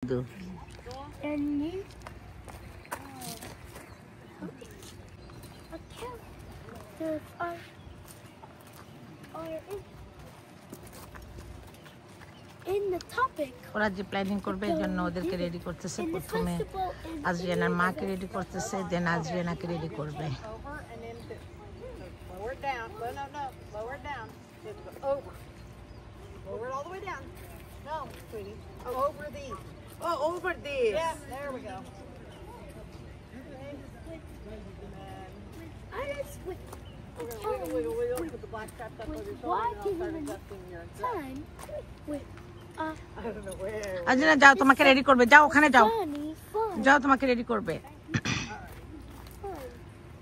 And you in the topic. ওরা যে planning করবে এর জন্য ওদেরকে রেডি করতেছে। প্রথমে আজরিয়ানার মাকে রেডি করতেছে, দেন আজরিয়ানাকে রেডি করবে। Lower it down. No. Lower it down. Over. Lower it all the way down. No, sweetie. Over these. Oh, over this. Yeah, there we go. I just with Wiggle. Put the black strap up over your shoulder and I'll start adjusting your time with I don't know where. আজরিয়ানা যাও, তোমাকে ready করবে। যাও, ওখানে যাও। fun যাও, তোমাকে ready করবে।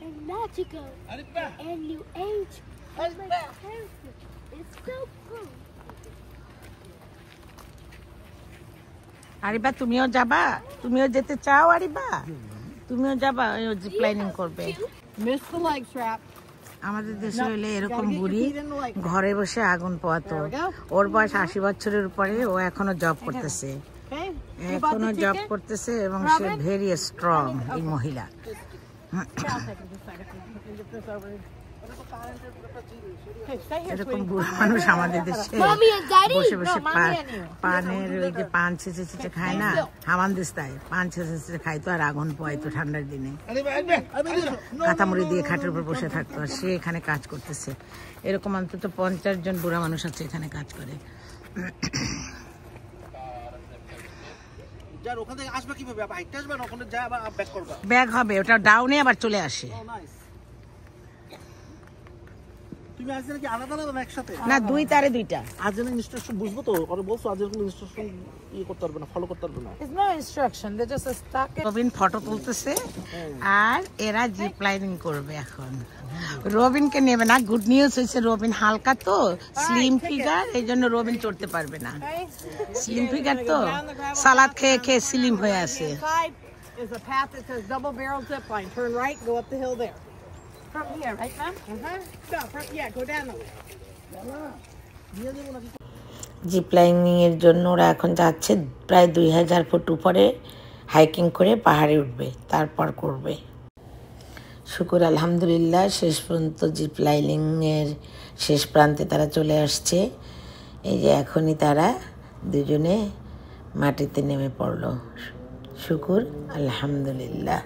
and magical and new age. It's so fun. আরিবা তুমিও যাবা? তুমিও যেতে চাও আরিবা? তুমিও যাবা? ওই জিপ লাইনিং করবে। Miss the leg strap. আমাদের দেশে হইলে এরকম বুড়ি ঘরে বসে আগুন পোয়াতো। ওর বয়স 80 বছরের উপরে, ও এখনো জব করতেছে। এখনো জব করতেছে এবং সে ভেরি স্ট্রং এই মহিলা। এরকম বুড়ো মানুষ আমাদের দেশে বসে বসে পানের ওই যে পান ছেঁচে খায় না, হামান দিস্তায় পান ছেঁচে খাইতো আর আগুন পোয়াইতো ঠান্ডার দিনে। কাঁথামুড়ি দিয়ে খাটের উপর বসে থাকতো, আর সে এখানে কাজ করতেছে। এরকম অন্তত 50 জন বুড়া মানুষ আছে এখানে কাজ করে। ব্যাগ হবে, ওটা ডাউনে আবার চলে আসে। না, দুই তারে দুইটা। আজের ইনস্ট্রাকশন বুঝবো তো, ওরা বলছো আজের কোনো ইনস্ট্রাকশন করতে পারবে না, ফলো করতে পারবে না। It's no instruction, they just stuck it. Robin photo তুলতেছে আর এরা জিপ লাইনিং করবে এখন। রবিনকে নেবে না, গুড নিউজ হয়েছে রবিন হালকা তো, স্লিম ফিগার, এই জন্য রবিন চড়তে পারবে না। স্লিম ফিগার তো সালাদ খেয়ে খেয়ে স্লিম হয়ে আসে। Is a path that says double barrel zip line. Turn right, go up the hill there. From here, right ma'am? Go down the way. Zip lining এর জন্য ওরা এখন যাচ্ছে প্রায় 2000 ফুট উপরে হাইকিং করে পাহাড়ে উঠবে, তারপর করবে। শুকুর আলহামদুলিল্লাহ, শেষ পর্যন্ত জিপ লাইনিং এর শেষ প্রান্তে তারা চলে আসছে। এই যে এখনই তারা দুজনে মাটিতে নেমে পড়লো। শুকুর আলহামদুলিল্লাহ।